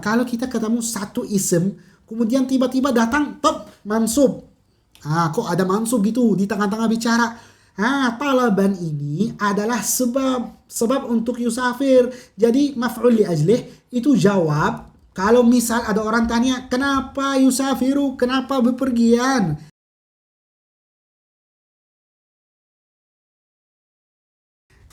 Kalau kita ketemu satu isim, kemudian tiba-tiba datang, top, mansub. Kok ada mansub gitu di tengah-tengah bicara? Talaban ini adalah sebab untuk yusafir. Jadi maf'ul li ajlih itu jawab. Kalau misal ada orang tanya, kenapa yusafiru? Kenapa bepergian?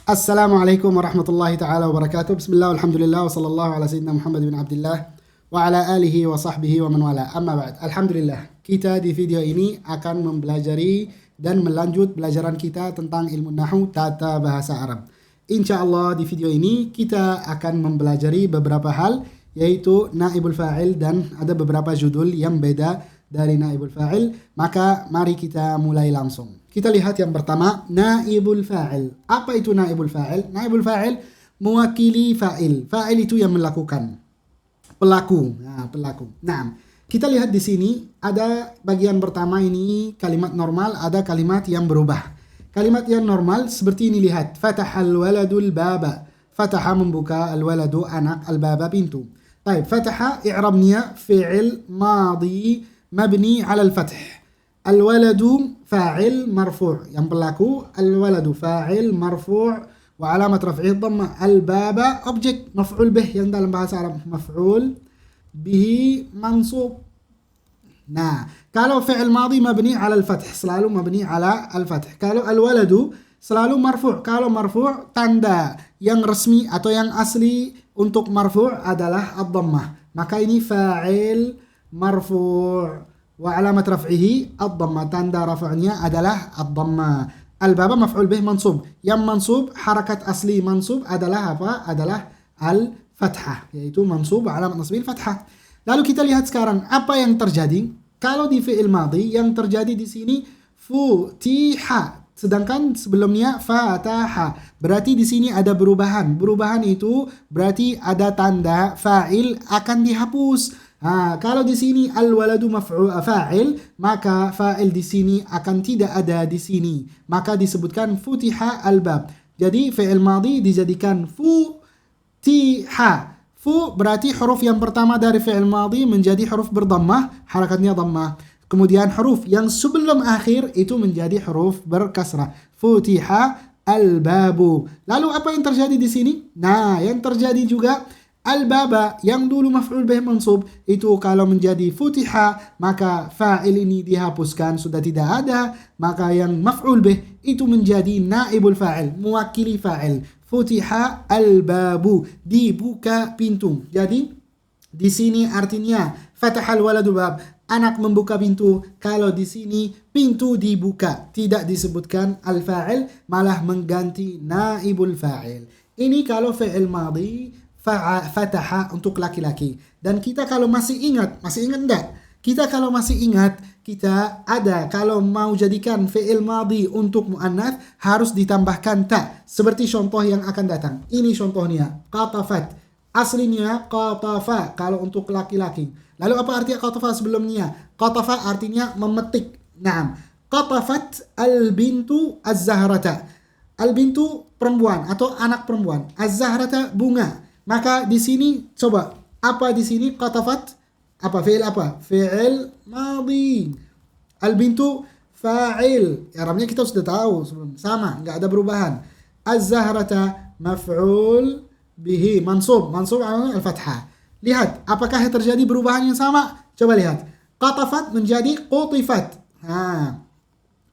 Assalamualaikum warahmatullahi taala wabarakatuh. Bismillah walhamdulillah wa sallallahu ala sayyidina Muhammad bin Abdullah wa ala alihi wa sahbihi wa man wala. Amma ba'd. Alhamdulillah, kita di video ini akan mempelajari dan melanjut pelajaran kita tentang ilmu nahwu tata bahasa Arab. Insyaallah di video ini kita akan mempelajari beberapa hal, yaitu naibul fa'il, dan ada beberapa judul yang beda dari naibul fa'il. Maka mari kita mulai langsung. Kita lihat yang pertama, naibul fa'il. Apa itu naibul fa'il? Naibul fa'il mewakili fa'il. Fa'il itu yang melakukan. Pelaku. Pelaku. Nah, kita lihat di sini ada bagian pertama ini kalimat normal, ada kalimat yang berubah. Kalimat yang normal seperti ini, lihat. Fatahal waladul baba. Fataha membuka, al-waladu anak, al-baba pintu. Baik, fataha i'rabnya fi'il madi mabni 'ala al-fath. Al-waladu fa'il marfu', yang pelaku al-waladu fa'il marfu' wa alamat raf'ihi dhamma. Al-baba objek maf'ul bih, yang dalam bahasa Arab maf'ul bihi mansub. Nah, kalau fi'il madhi mabni 'ala al-fath, selalu mabni 'ala al-fath. Kalau al-waladu selalu marfu'. Kalau marfu' tanda yang resmi atau yang asli untuk marfu' adalah ad-dhammah. Maka ini fa'il marfu' wa alamat raf'ihi ad-dhammah, tanda rafa'nya adalah ad-dhammah. Al-baba maf'ul bih mansub. Yang mansub, harakat asli mansub adalah apa? Adalah al-fathah, yaitu mansub wa alamat nasbih al-fathah. Lalu kita lihat sekarang apa yang terjadi. Kalau di fi'il madhi, yang terjadi di sini futiha, sedangkan sebelumnya fataha. Berarti di sini ada perubahan. Perubahan itu berarti ada tanda fa'il akan dihapus. Kalau di sini al-waladu fa'il, maka fa'il di sini akan tidak ada di sini. Maka disebutkan futiha al-bab. Jadi fi'il madhi dijadikan futiha. Fu berarti huruf yang pertama dari fi'il madhi menjadi huruf berdhammah, harakatnya dhammah. Kemudian huruf yang sebelum akhir itu menjadi huruf berkasrah. Futiha al-babu. Lalu apa yang terjadi di sini? Nah, yang terjadi juga al-baba yang dulu maf'ul bih mansub itu kalau menjadi futiha, maka fa'il ini dihapuskan, sudah tidak ada. Maka yang maf'ul bih itu menjadi naibul fa'il, mewakili fa'il. Futiha al-babu, dibuka pintu. Jadi di sini artinya fatahal waladu bab, anak membuka pintu. Kalau di sini pintu dibuka, tidak disebutkan al-fa'il, malah mengganti naibul fa'il. Ini kalau fi'il madhi fataha untuk laki-laki. Dan kita kalau masih ingat enggak? Kita kalau masih ingat, kita ada kalau mau jadikan fi'il madhi untuk muannats harus ditambahkan ta. Seperti contoh yang akan datang. Ini contohnya, qatafat. Aslinya qatafa kalau untuk laki-laki. Lalu apa artinya qatafa sebelumnya? Qatafa artinya memetik. Naam. Qatafat al-bintu az-zahrata. Al-bintu perempuan atau anak perempuan. Az-zahrata bunga. Maka di sini coba apa di sini qatafat? Apa fi'il apa? Fi'il madhi. Al-bintu fa'il. Arabnya kita sudah tahu sebelum, sama, enggak ada perubahan. Az-zahrata maf'ul bihi mansub al-fathah. Lihat, apakah yang terjadi perubahan yang sama? Coba lihat. Qatafat menjadi qutifat.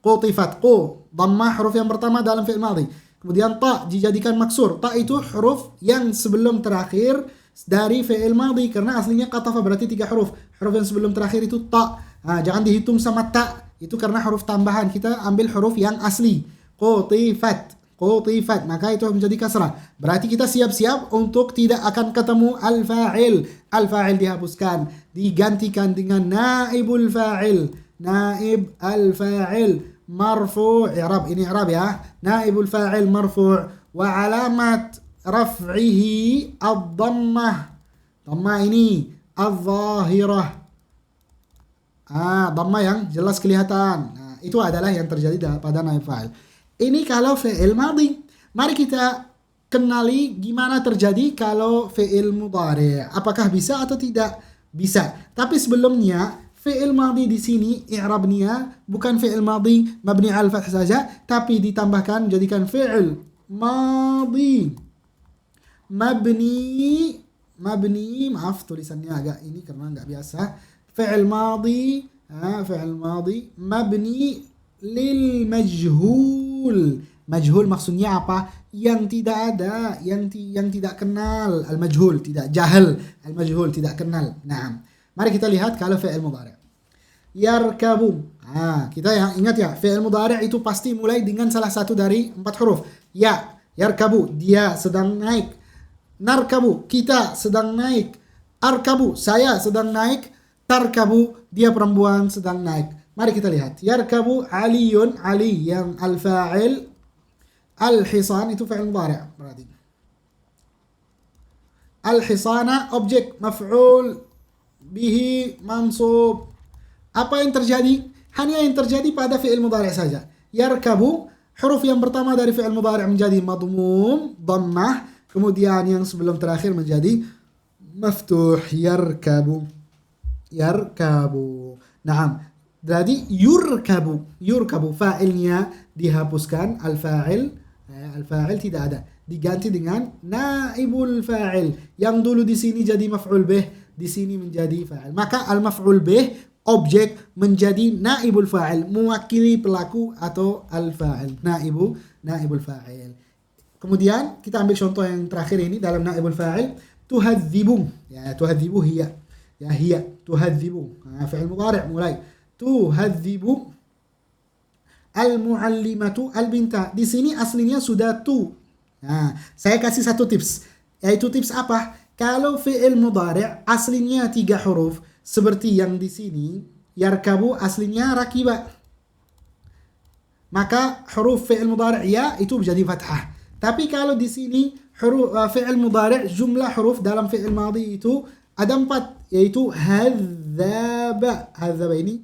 Qutifat, qu, dhammah huruf yang pertama dalam fi'il madhi. Kemudian ta dijadikan maksur. Ta itu huruf yang sebelum terakhir dari fi'il madhi, karena aslinya qatafa berarti 3 huruf. Huruf yang sebelum terakhir itu ta. Jangan dihitung sama ta. Itu karena huruf tambahan. Kita ambil huruf yang asli. Qutifat. Qutifat. Maka itu menjadi kasrah. Berarti kita siap-siap untuk tidak akan ketemu al-fa'il. Al-fa'il dihapuskan. Digantikan dengan naibul fa'il. Naib al-fa'il. Marfu' i'rab, ini i'rab ya. Naibul fa'il marfu' wa alamat raf'ihi ad-dhammah. Dhammah ini adh-dhahirah. Dhammah yang jelas kelihatan. Itu adalah yang terjadi pada naib fa'il. Ini kalau fi'il madhi. Mari kita kenali gimana terjadi kalau fi'il mudhari'. Apakah bisa atau tidak? Bisa. Tapi sebelumnya fi'il madhi di sini i'rabnya bukan fi'il madhi mabni al fath saja, tapi ditambahkan jadikan fi'il madhi mabni, maaf tulisannya agak ini karena nggak biasa. Fi'il madhi mabni lil majhul. Majhul maksudnya apa? Yang tidak ada, yang tidak kenal. Al-majhul, tidak jahil. Al-majhul, tidak kenal. Nah, mari kita lihat kalau fi'il mudhari'. Yarkabu. Kita ingat ya, fi'il mudhari' itu pasti mulai dengan salah satu dari 4 huruf. Ya, yarkabu, dia sedang naik. Narkabu, kita sedang naik. Arkabu, saya sedang naik. Tarkabu, dia perempuan sedang naik. Mari kita lihat. Yarkabu aliyun, ali yang al-fa'il. Al-hisan itu fi'il mudhari' berarti. Al-hisana objek maf'ul bihi mansub. Apa yang terjadi? Hanya yang terjadi pada fi'il mudhari' saja. Yarkabu, huruf yang pertama dari fi'il mudhari' menjadi madmum, dhammah, kemudian yang sebelum terakhir menjadi maftuh. Yarkabu. Naam. Jadi yurkabu fa'ilnya dihapuskan, al-fa'il tidak ada, diganti dengan naibul fa'il. Yang dulu di sini jadi maf'ul bih, di sini menjadi fa'il. Maka al-maf'ul bih objek menjadi naibul fa'il, mewakili pelaku atau al-fa'il. Naibul fa'il. Kemudian kita ambil contoh yang terakhir ini dalam naibul fa'il, tuhadzibu. Ya, tuhadzibu hiya. Ya, hiya tuhadzibu. Fi'il mudhari' mulai. Tuhadzibu al-muallimatu al-binta. Di sini aslinya sudah tu. Nah, saya kasih satu tips. Yaitu tips apa? Kalau fi'il mudhari' aslinya 3 huruf, seperti yang di sini, yarkabu aslinya rakiba. Maka huruf fi'il mudhari' ya itu menjadi fathah. Tapi kalau di sini huruf fi'il mudhari' jumlah huruf dalam fi'il madhi itu ada 4, yaitu hadzaba. Hadzaba ini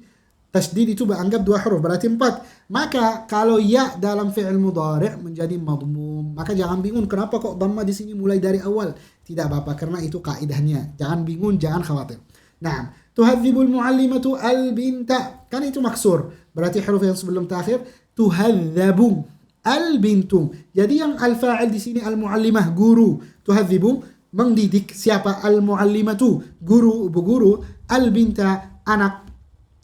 tasydid itu beranggap 2 huruf, berarti 4. Maka kalau ya dalam fi'il mudhari' menjadi madmum, maka jangan bingung kenapa kok dhamma di sini mulai dari awal. Tidak apa-apa karena itu kaidahnya. Jangan bingung, jangan khawatir. Nah, tuhadzibul muallimatu al-binta. Kan itu maksur. Berarti huruf yang sebelum terakhir tuhadzabu al-bintu. Jadi yang al-fa'il di sini al-muallimah, guru. Tuhadzibu mendidik. Siapa? Al-muallimatu, guru, ibu guru. Al-binta, anak.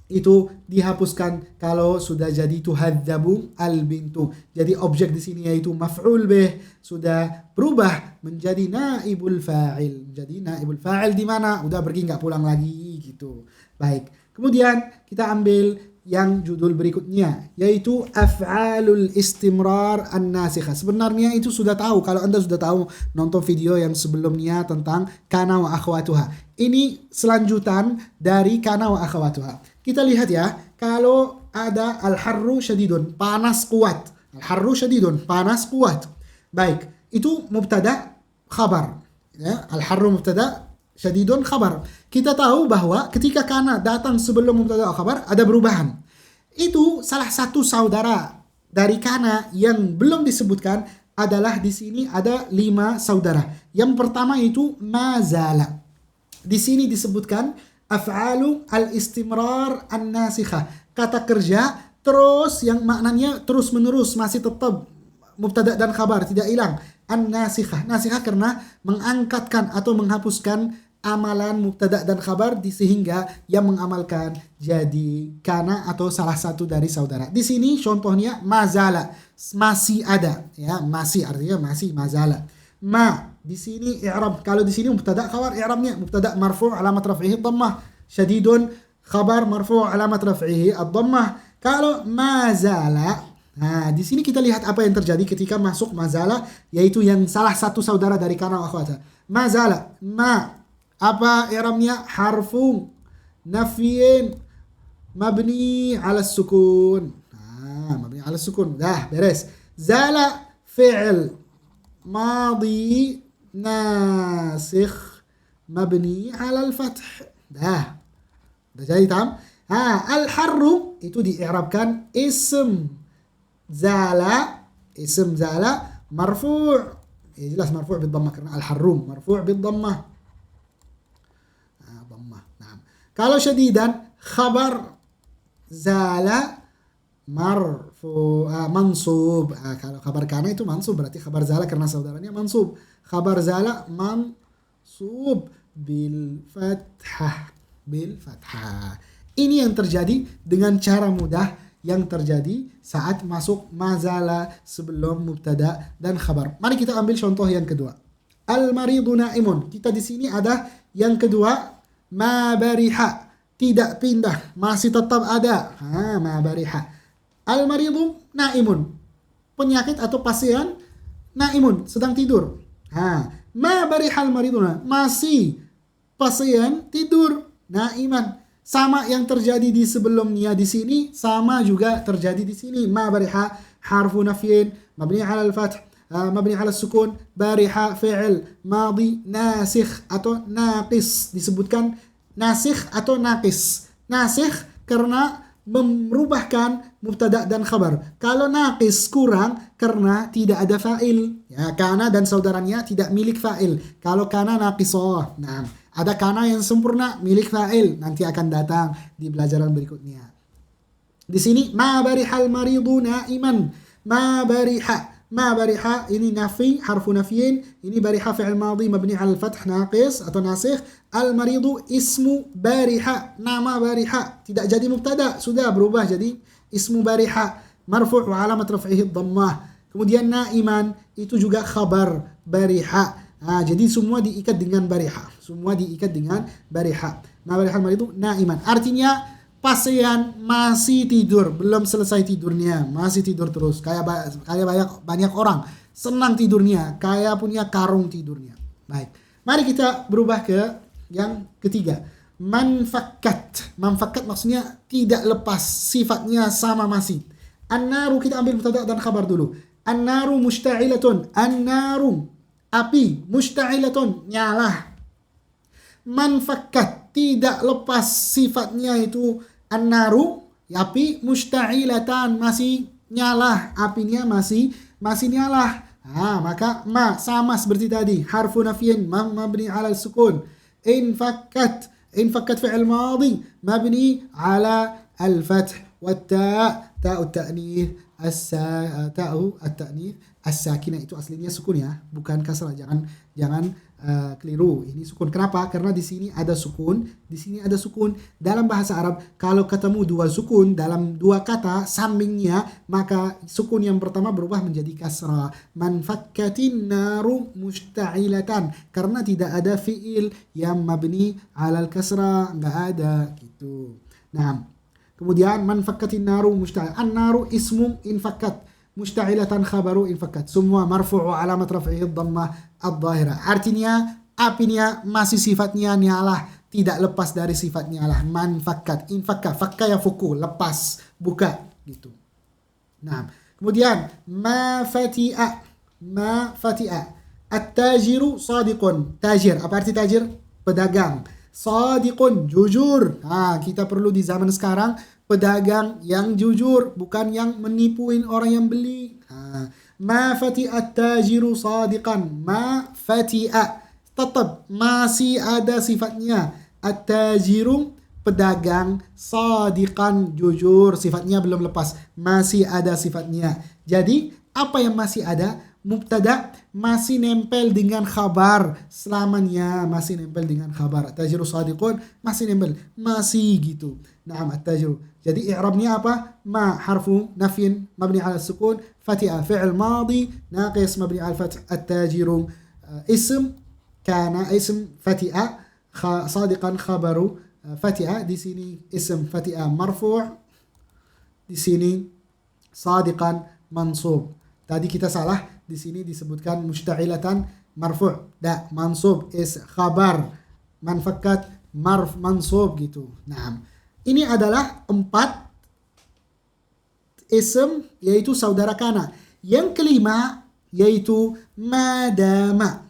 Itu dihapuskan kalau sudah jadi tuhadzabu al-bintu. Jadi objek di sini yaitu maf'ul bih sudah berubah menjadi naibul fa'il. Jadi naibul fa'il di mana? Udah pergi nggak pulang lagi gitu. Baik. Kemudian kita ambil yang judul berikutnya yaitu af'alul istimrar an-nasikhah. Sebenarnya itu sudah tahu kalau Anda sudah tahu nonton video yang sebelumnya tentang kana wa akhwatuha. Ini selanjutan dari kana wa akhwatuha. Kita lihat ya, kalau ada al-harru syadidun, panas kuat. Al-harru syadidun, panas kuat. Baik, itu mubtada khabar. Ya, al-harru mubtada syadidun khabar. Kita tahu bahwa ketika kana datang sebelum mubtada khabar ada perubahan. Itu salah satu saudara dari kana yang belum disebutkan adalah di sini ada 5 saudara. Yang pertama itu mazala. Di sini disebutkan af'alu al-istimrar an-nasikhah. Kata kerja terus yang maknanya terus menerus, masih tetap mubtada dan khabar, tidak hilang. An-nasikhah. Nasikhah karena mengangkatkan atau menghapuskan amalan mubtada dan khabar sehingga yang mengamalkan jadi kana atau salah satu dari saudara. Di sini contohnya mazala, masih ada ya, masih artinya masih mazala. Ma di sini i'rab. Kalau di sini mubtada khabar i'rabnya mubtada marfu' alamat raf'ihi dhammah, syadidun khabar marfu' alamat raf'ihi ad-dhammah. Kalau mazala, nah di sini kita lihat apa yang terjadi ketika masuk mazala, yaitu yang salah satu saudara dari kana wa akhwata. Mazala, ma apa i'rabnya? Harfu nafyin mabni 'ala sukun. Mabni 'ala sukun. Dah beres. Zala fi'il madi nasikh mabni 'ala al-fath. Dah jadi tam. Al-harru itu di'irabkan ism zala marfu' jelas marfu' bid-dhammah karena al-harrum marfu' bid-dhammah. Dhammah. Nah. Kalau syadidan khabar zala mansub. Kalau khabar kana itu mansub, berarti khabar zala karena saudaranya mansub. Khabar zala mansub bil fathah. Ini yang terjadi dengan cara mudah yang terjadi saat masuk mazala sebelum mubtada dan khabar. Mari kita ambil contoh yang kedua. Al-maridu na'imun. Kita di sini ada yang kedua, ma bariha. Tidak pindah, masih tetap ada. Ma bariha. Al-maridu na'imun. Penyakit atau pasien na'imun, sedang tidur. Ma bariha al-maridu. Masih pasien tidur na'iman. Sama yang terjadi di sebelumnya di sini, sama juga terjadi di sini. Ma bariha harfu nafyin mabni 'ala al-fath, mabni 'ala sukun. Bariha fi'il madhi nasikh atau naqis. Disebutkan nasikh atau naqis. Nasikh karena merubahkan mubtada dan khabar. Kalau naqis kurang karena tidak ada fa'il. Ya, kana dan saudaranya tidak milik fa'il. Kalau kana naqisah. Nah, ada kana yang sempurna milik fa'il. Nanti akan datang di pelajaran berikutnya. Di sini ma barihal maridu na'iman. Ma bariha ini nafi, harfu nafyin. Ini bariha fi'il madhi mabni 'ala al-fath naqis atau nasikh. Al-maridu ismu bariha, nama bariha. Tidak jadi mubtada, sudah berubah jadi ismu bariha. Marfu' wa alamat raf'ihi dhammah. Kemudian na'iman itu juga khabar bariha. Jadi semua diikat dengan bariha. Semua diikat dengan bariha. Ma barihal maridu na'iman. Artinya pasien masih tidur, belum selesai tidurnya, masih tidur terus. Kayak banyak orang senang tidurnya, kayak punya karung tidurnya. Baik, mari kita berubah ke yang ketiga. Manfakat maksudnya tidak lepas, sifatnya sama masih. An-naru, kita ambil mubtada dan khabar dulu. An-naru mushta'ilatun. An-naru api, mushta'ilatun nyala. Manfakat tidak lepas, sifatnya itu an-naru api, mushta'ilatan masih nyala, apinya masih nyala. Maka ma sama seperti tadi, harfu nafyin mabni 'ala sukun. Infakkat fi'il madhi mabni 'ala al-fath wa ta'u at-ta'nits as-sakinah itu aslinya sukun ya, bukan kasrah. Jangan keliru. Ini sukun. Kenapa? Karena di sini ada sukun, di sini ada sukun. Dalam bahasa Arab, kalau ketemu dua sukun dalam dua kata sampingnya, maka sukun yang pertama berubah menjadi kasrah. Manfakkatin naru mushta'ilatan. Karena tidak ada fi'il yang mabni 'alal kasrah, enggak ada gitu. Nah, kemudian manfakkatin naru mushta'il. An-naru ismu infakkat. Mushta'ilatan khabaru infakkat. Semua marfu'u alamat raf'ihi dhammah adh-dhahirah. Artinya apinya masih sifatnya nyala, tidak lepas dari sifat nyala. Manfakkat, infakka, fakka ya fuku, lepas, buka gitu. Nah, kemudian ma fati'a. At-tajiru sadiqun. Tajir, apa arti tajir? Pedagang. Sadiqun, jujur. Kita perlu di zaman sekarang pedagang yang jujur, bukan yang menipuin orang yang beli. Ma fati'at tajiru sadiqan. Ma fati'a, tetap masih ada sifatnya. At-tajiru, pedagang, sadiqan, jujur, sifatnya belum lepas, masih ada sifatnya. Jadi apa yang masih ada? Mubtada masih nempel dengan khabar selamanya, masih nempel dengan khabar. Tajiru sadiqun masih nempel, masih gitu. Naam, at-tajiru. Jadi i'rabnya apa? Ma harfu nafyin mabni 'ala sukun, fatiha fi'il madhi naqis mabni 'ala fath. At-tajiru ism kana, ism fatiha, sadiqan khabaru fatiha. Di sini ism fatiha marfu', di sini sadiqan mansub. Tadi kita salah. Di sini disebutkan mushta'ilatan marfu', mansub is khabar, manfakkat mansub gitu. Nah, ini adalah 4 ism, yaitu saudara kana. Yang kelima yaitu madama.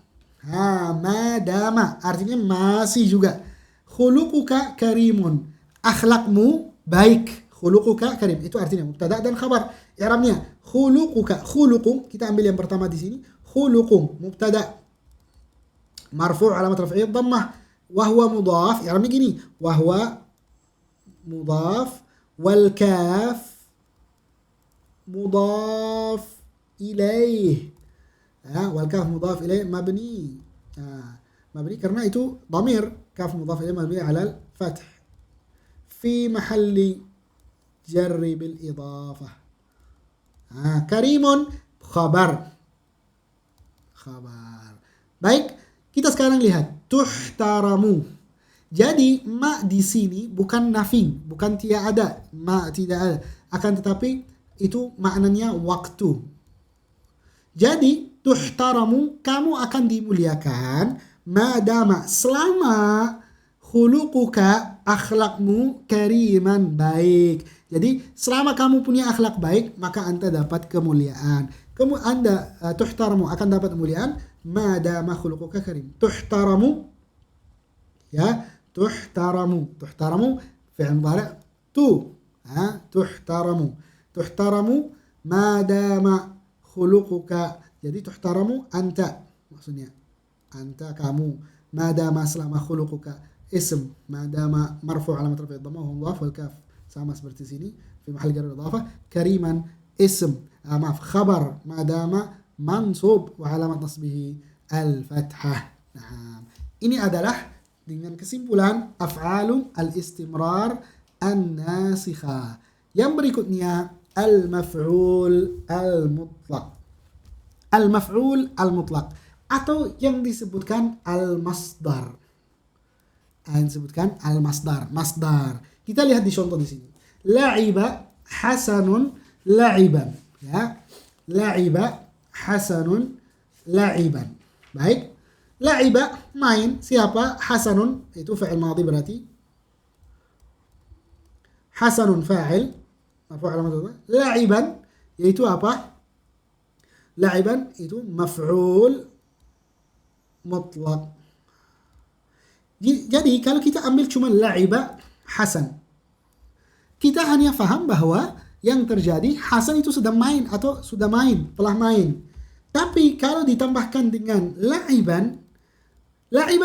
Madama artinya masih juga. Khuluquka karimun, akhlakmu baik. Khuluquka karim, itu artinya mubtada dan khabar. I'rabnya khuluquka, khuluqu kita ambil yang pertama di sini. khuluqu mubtada marfu' alamat raf'iyah dhammah, wa huwa mudhaf, i'rabnya gini, wa huwa mudhaf wal kaf mudhaf ilaih. Wal kaf mudhaf ilaih mabni. Mabni karena itu dhamir, kaf mudhaf ilaih mabni ala al-fath fi mahalli jarri bil idhafah. Karimun khabar. Baik, kita sekarang lihat tuhtaramu. Jadi ma di sini bukan nafi, bukan tidak ada, ma tidak ada, akan tetapi itu maknanya waktu. Jadi tuhtaramu, kamu akan dimuliakan, madama, selama khuluquka, akhlakmu, kariman, baik. Jadi selama kamu punya akhlak baik, maka anda dapat kemuliaan. Anda tuhtaramu akan dapat kemuliaan, madama khuluquka karim. Tuhtaramu, ya, tuhtaramu fi'il mudhari' tu, tuhtaramu madama khuluquka. Jadi tuhtaramu anta, maksudnya anta, kamu, madama selama khuluquka, ism, madama marfu' alamat raf'i dhammah wa mudhaf wal kaf sama seperti sini fi mahall jar idhafah. Kariman ism, khabar, madama mansub wa alamat nasbihi al-fathah. Nah, ini adalah dengan kesimpulan af'alu al-istimrar an-nasikhah. Yang berikutnya al-maf'ul al-mutlaq. Al-maf'ul al-mutlaq atau yang disebutkan al-masdar. Masdar. Kita lihat di contoh di sini. La'iba hasanun la'iban, ya. La'iba hasanun la'iban. Baik. La'iba main, siapa? Hasanun itu fa'il madhi berarti. Hasanun fa'il, marfu' alamat. La'iban yaitu apa? La'iban itu maf'ul mutlaq. Jadi kalau kita ambil cuma la'iba Hasan, kita hanya faham bahwa yang terjadi Hasan itu sedang main atau sudah main, telah main. Tapi kalau ditambahkan dengan la'iban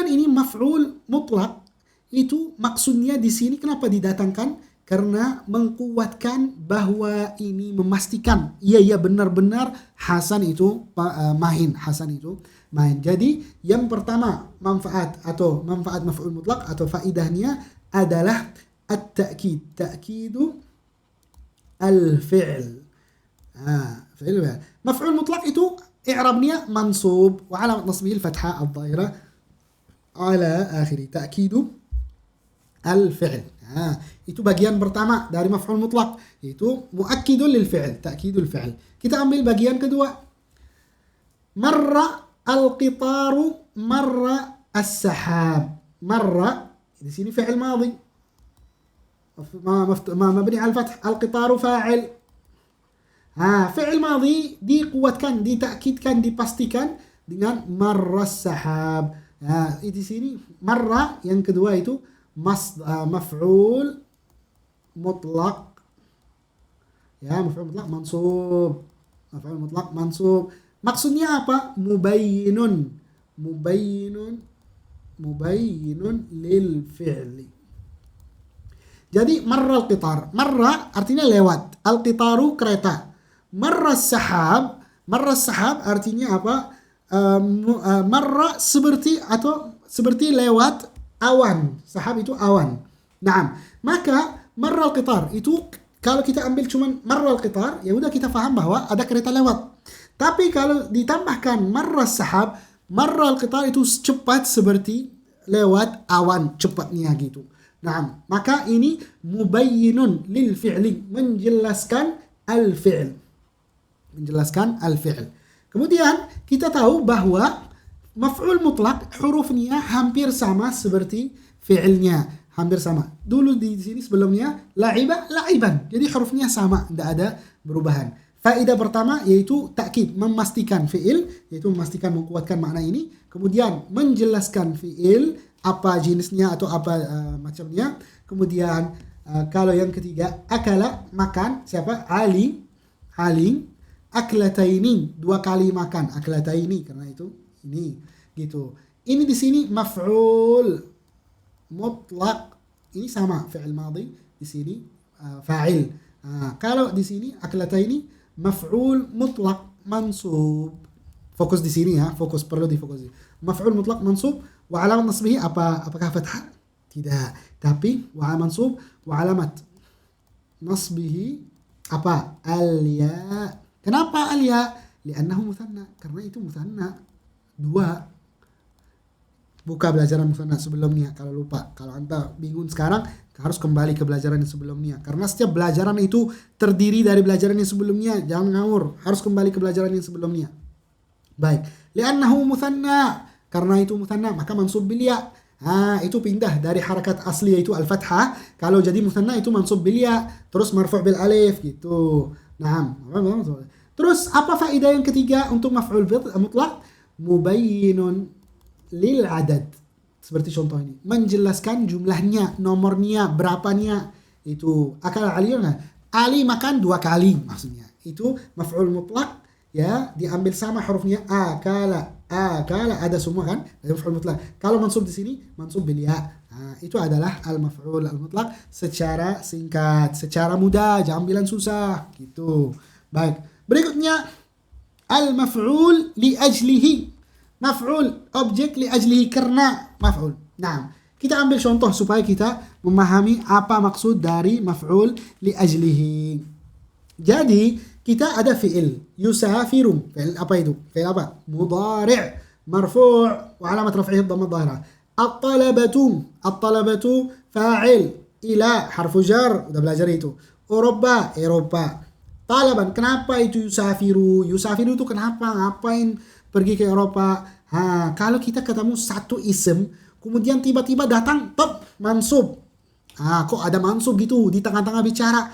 ini maf'ul mutlaq, itu maksudnya di sini kenapa didatangkan? Karena mengkuatkan bahwa ini memastikan iya benar-benar Hasan itu main. Jadi yang pertama manfaat maf'ul mutlaq atau faidahnya adalah at-ta'kid, ta'kidu al-fi'l. Fi'l. Maf'ul mutlaq itu i'rabnya mansub wa alamat nasbihi al-fathah adh-dhahira ala akhiri, ta'kidu al-fi'l. Itu bagian pertama dari maf'ul mutlaq, yaitu muakkidun lil fi'l, ta'kidul fi'l. Kita ambil bagian kedua. Marra al-qitaru, marra as-sahab. Marra di sini fi'il madhi mabni al fath, al-qitaru fa'il. Fi'il madhi dikuatkan, ditakkidkan, dipastikan dengan marra as-sahab. Di sini marra yang kedua itu maf'ul mutlaq, ya, maf'ul mutlaq mansub. Maf'ul mutlaq mansub. Maksudnya apa? Mubayyinun lil fi'li. Jadi marra al-qitar. Marra artinya lewat. Al-qitaru kereta. Marra sahab artinya apa? Marra seperti lewat awan. Sahab itu awan. Nah, maka marra al-qitar itu kalau kita ambil cuman marra al-qitar, ya udah kita paham bahwa ada kereta lewat. Tapi kalau ditambahkan marra sahab, marra al-qitar itu cepat seperti lewat awan cepatnya gitu. Nah, maka ini mubayyinun lil fi'li, menjelaskan al-fi'l. Kemudian kita tahu bahwa maf'ul mutlaq hurufnya hampir sama seperti fi'ilnya, hampir sama. Dulu di sini sebelumnya la'iban. Jadi hurufnya sama, tidak ada perubahan. Faedah pertama yaitu takkid, memastikan fi'il, yaitu memastikan, menguatkan makna ini. Kemudian menjelaskan fi'il, apa jenisnya atau apa macamnya. Kemudian kalau yang ketiga akala, makan, siapa? Ali. aklataini, 2 kali makan. Aklataini karena itu ini gitu. Ini di sini maf'ul mutlaq. Ini sama fi'il madhi, di sini fa'il. Kalau di sini aklataini maf'ul mutlaq mansub. Fokus di sini ya, perlu difokus. Maf'ul mutlaq mansub wa alamat nasbihi apakah fathah? Tidak. Tapi wa mansub wa alamat nasbihi apa? Al-ya. Kenapa al-ya? Li'annahu muthanna. Karena itu muthanna. 2. Buka belajaran muthanna sebelumnya kalau lupa. Kalau Anda bingung sekarang, harus kembali ke belajaran yang sebelumnya. Karena setiap belajaran itu terdiri dari belajaran yang sebelumnya. Jangan ngawur. Harus kembali ke belajaran yang sebelumnya. Baik. Li'annahu muthanna. Karena itu muthanna, maka mansub bil ya. Itu pindah dari harakat asli yaitu al-fathah. Kalau jadi muthanna itu mansub bil ya, terus marfu' bil alif gitu. Nah, terus apa faedah yang ketiga untuk maf'ul mutlaq? Mubayyinun lil adad. Seperti contoh ini, menjelaskan jumlahnya, nomornya, berapanya. Itu akal Ali. Ali makan 2 kali maksudnya. Itu maf'ul mutlaq ya, diambil sama hurufnya akala ada semua kan, ada maf'ul mutlaq. Kalau mansub di sini mansub bil ya. Itu adalah al-maf'ul al-mutlaq secara singkat, secara mudah, jangan bilang susah gitu. Baik, berikutnya al-maf'ul li ajlihi. Maf'ul objek li ajlihi, karena maf'ul. Nah, kita ambil contoh supaya kita memahami apa maksud dari maf'ul li ajlihi. Jadi kita ada fi'il yusafiru. Fi'il apa itu? Fi'il apa? Mudhari' marfu' wa alamat raf'ihi dhamma dhahirah. At-talabatu fa'il. Ila harfu jar, udah belajar itu. Eropa. Talaban, kenapa itu yusafiru? Yusafiru itu kenapa? Ngapain pergi ke Eropa? Kalau kita ketemu satu isim, kemudian tiba-tiba datang top mansub. Kok ada mansub gitu di tengah-tengah bicara?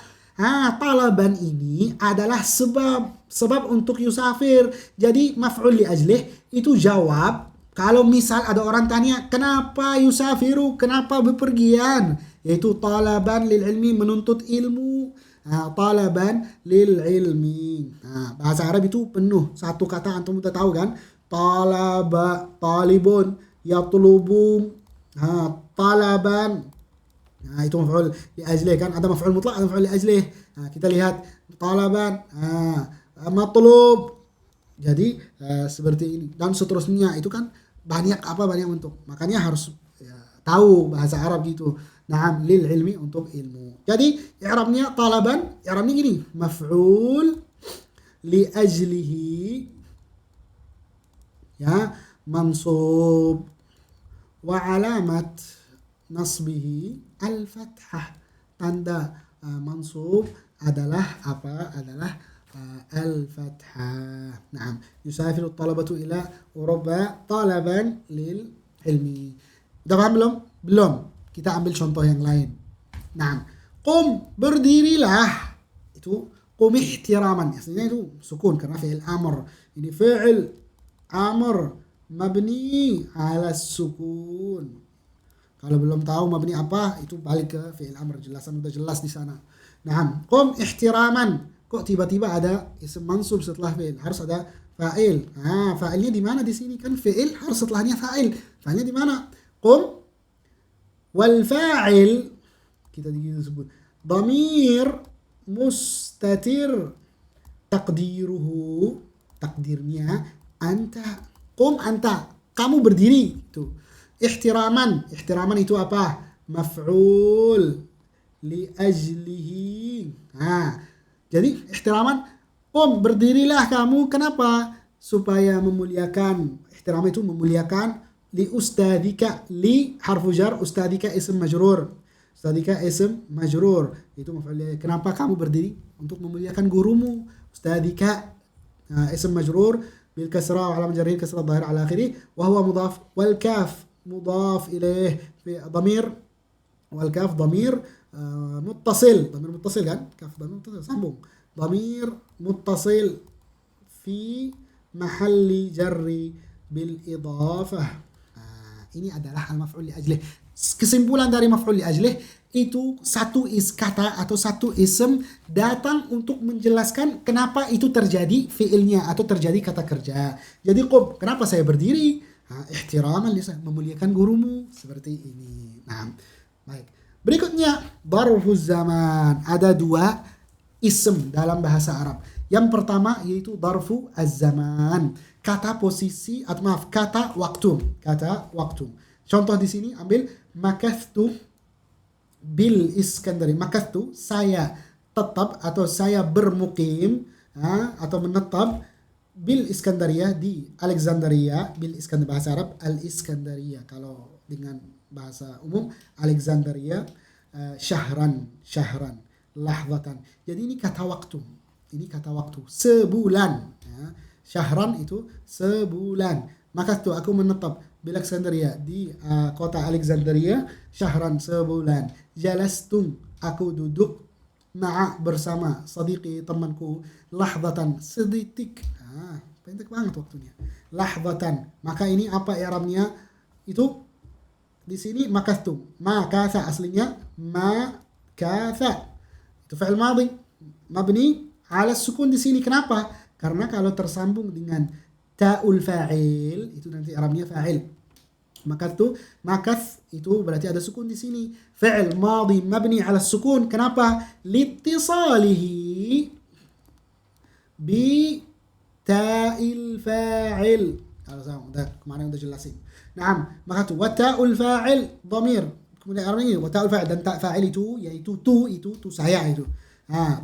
Talaban ini adalah sebab untuk yusafir. Jadi maf'ul li ajlih itu jawab. Kalau misal ada orang tanya, kenapa yusafiru? Kenapa bepergian? Yaitu talaban lil ilmi, menuntut ilmu. Talaban lil ilmi. Bahasa Arab itu penuh. Satu kata antum udah tahu kan? Talaba, talibun, yatlubu, talaban. Itu maf'ul li ajlih kan, ada maf'ul mutlaq, ada maf'ul li ajlih. Kita lihat talaban, matlub. Jadi seperti ini dan seterusnya, itu kan banyak bentuk. Makanya harus tahu bahasa Arab gitu. Nah, lil ilmi, untuk ilmu. Jadi i'rabnya talaban, i'rabnya gini, maf'ul li ajlihi ya, mansub wa alamat nasbihi al-fathah. Tanda mansub adalah apa? Adalah al-fathah. Naam, yusafiru talabatu ila Eropa talaban lil ilmi. Udah paham belum? Belum. Kita ambil contoh yang lain. Naam, qum, berdirilah. Itu qum ihtiraman. Aslinya itu sukun karena fi'il amr. Ini fi'il amr mabni ala sukun. Kalau belum tahu mabni apa, itu balik ke fi'il amr. Jelasan udah jelas di sana. Nah, qum ihtiraman. Kok tiba-tiba ada isim mansub setelah fi'il? Harus ada fa'il. Fa'ilnya di mana di sini? Kan fi'il harus setelahnya fa'il. Fa'ilnya di mana? Qum wal fa'il kita disebut dhamir mustatir, takdirnya anta. Qum anta, kamu berdiri. Itu ihtiraman itu apa? Maf'ul li ajlihi. Jadi ihtiraman, qum, berdirilah kamu. Kenapa? Supaya memuliakan. Ihtiraman itu memuliakan. Li ustadika, li harfu jar, ustadika isim majrur. Itu maf'ul. Kenapa kamu berdiri? Untuk memuliakan gurumu. Ustadika isim majrur bil kasra wa alamat jarhi kasra dhahir ala akhirih wa huwa mudhaf, wal kaf mudhaf ilaih fi dhamir, wal kaf dhamir muttasil kan? Kaf dhamir muttasil, sambung. Dhamir muttasil fi mahalli jarri bil idhafah. Ini adalah al-maf'ul li ajlih. Kesimpulan dari maf'ul li ajlih, itu satu kata atau satu ism datang untuk menjelaskan kenapa itu terjadi fiilnya atau terjadi kata kerja. Jadi qum, kenapa saya berdiri? Ihtiraman lisan, memuliakan gurumu, seperti ini. Nah, baik. Berikutnya darfuz zaman. Ada dua ism dalam bahasa Arab. Yang pertama yaitu darfu az-zaman. Kata posisi atau maaf, kata waktu. Kata waktu. Contoh di sini ambil makathtu bil Iskandari. Makathtu, saya tetap atau saya bermukim atau menetap bil Iskandaria, di Alexandria. Bil Iskandar, bahasa Arab al-Iskandaria. Kalau dengan bahasa umum Alexandria, syahran, lahzatan. Jadi ini kata waktu. Ini kata waktu. Sebulan. Syahran itu sebulan. Maka itu aku menetap bil Alexandria, di kota Alexandria, syahran, sebulan. Jalastum, aku duduk, ma'a, bersama, sadiqi, temanku, lahzatan, sedetik. Pendek banget waktunya. Lahzatan. Maka ini apa i'rabnya? Itu di sini makastum. Makasa aslinya makasa. Itu fi'il madhi mabni ala sukun di sini. Kenapa? Karena kalau tersambung dengan ta'ul fa'il itu nanti i'rabnya fa'il. Makastu, makas itu berarti ada sukun di sini. Fi'il madhi mabni ala sukun. Kenapa? Liittisalihi bi ta'il fa'il. Kalau sama, kemarin udah jelasin. Naam, maka tu wa ta'ul fa'il dhamir. Kemudian artinya wa ta'ul fa'il, dan ta' fa'il itu yaitu tu saya itu.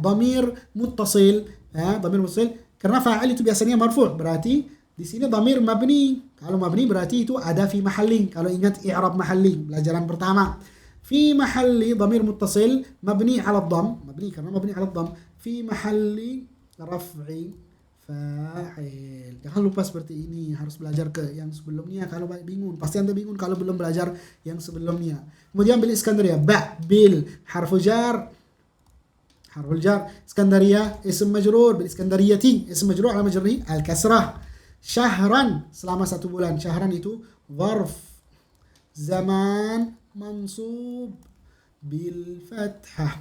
Dhamir muttasil, dhamir muttasil karena fa'il itu biasanya marfu', berarti di sini dhamir mabni. Kalau mabni berarti itu ada fi mahalli. Kalau ingat i'rab mahalli pelajaran pertama. Fi mahalli dhamir muttasil mabni 'ala dhamm, mabni karena mabni 'ala dhamm, fi mahalli raf'i fa'il. Jangan lupa seperti ini, harus belajar ke yang sebelumnya. Kalau bingung, pasti Anda bingung kalau belum belajar yang sebelumnya. Kemudian bil Iskandaria, bil harful jar, Iskandaria ism majrur, bil Iskandariyati ism majrur ala majruri al kasrah. Syahran, selama 1 bulan. Syahran itu zarf zaman mansub bil fathah.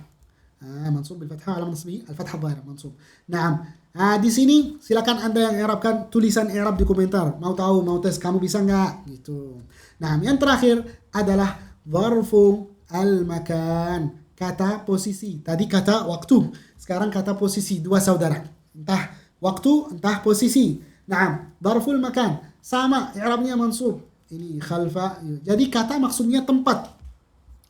Mansub bil fathah ala nasbihi al fathah dhahirah mansub. Naam. Di sini silakan Anda yang i'rabkan tulisan i'rab di komentar. Mau tahu, mau tes, kamu bisa nggak? Gitu. Nah, yang terakhir adalah zarfu al-makan. Kata posisi. Tadi kata waktu. Sekarang kata posisi. Dua saudara. Entah waktu, entah posisi. Nah, zarful makan. Sama, i'rabnya mansub. Ini khalfa. Jadi kata maksudnya tempat.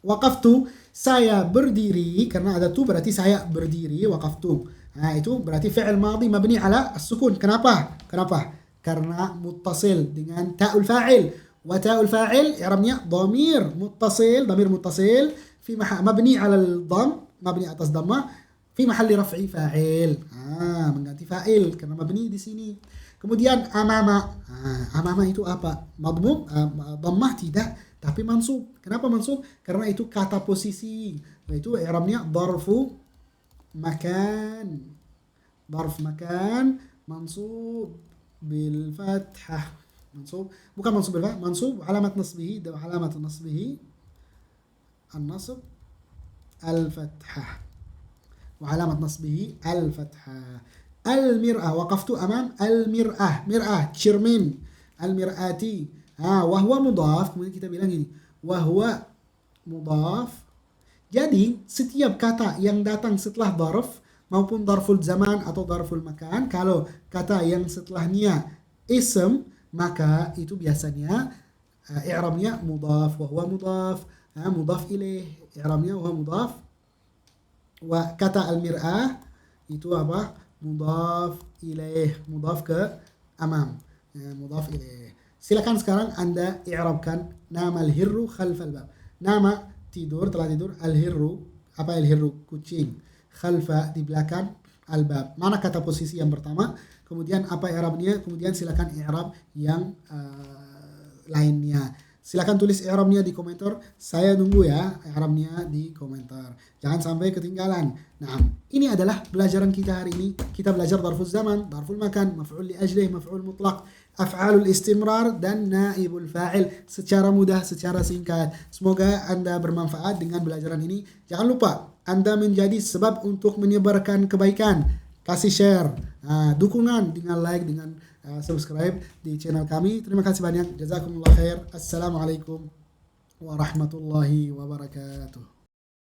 Waqaftu, saya berdiri. Karena ada tu berarti saya berdiri. Waqaftu. Itu berarti fi'il madhi mabni ala as-sukun. Kenapa? Karena muttasil dengan ta'ul fa'il. Wa ta'ul fa'il i'rabnya dhamir muttasil fi mabni ala al-dhamm, mabni atas dhamma, fi mahalli raf'i fa'il. Mengganti fa'il karena mabni di sini. Kemudian amama. Amama itu apa? Madmum, dhammah tidak, tapi mansub. Kenapa mansub? Karena itu kata posisi. Itu i'rabnya dharfu makan. Darf makan mansub bil fathah. Bukan mansub bil fathah, mansub alamat nasbihi, dan alamat nasbihi an-nasb al-fathah. Wa alamat nasbihi al-fathah. Al-mir'ah, waqaftu amam al-mir'ah. Mir'ah, cermin. Al-mir'ati. Wa huwa mudhaf, kemudian kita bilang ini. Wa huwa mudhaf. Jadi, setiap kata yang datang setelah darf, maupun darful zaman atau darful makan, kalau kata yang setelahnya ism, maka itu biasanya i'rabnya mudhaf, wa huwa mudhaf, mudhaf ilaih, i'rabnya wa huwa mudhaf. Wa kata al-mir'ah itu apa? Mudhaf ilaih, mudhaf ke amam, mudhaf ilaih. Silakan sekarang Anda i'rabkan nama al-hirru khalfal bab. Nama tidur, telah tidur, al-hirru, apa al-hirru? Kucing. Khalfa, di belakang, al-bab. Mana kata posisi yang pertama? Kemudian apa i'rabnya? Kemudian silakan i'rab yang lainnya. Silakan tulis i'rabnya di komentar. Saya nunggu ya i'rabnya di komentar. Jangan sampai ketinggalan. Nah, ini adalah pelajaran kita hari ini. Kita belajar darful zaman, darful makan, maf'ul li ajlih, maf'ul mutlaq, af'alul istimrar dan naibul fa'il secara mudah, secara singkat. Semoga Anda bermanfaat dengan pelajaran ini. Jangan lupa Anda menjadi sebab untuk menyebarkan kebaikan. Kasih share, dukungan dengan like, dengan subscribe di channel kami. Terima kasih banyak. Jazakumullah khair. Assalamualaikum warahmatullahi wabarakatuh.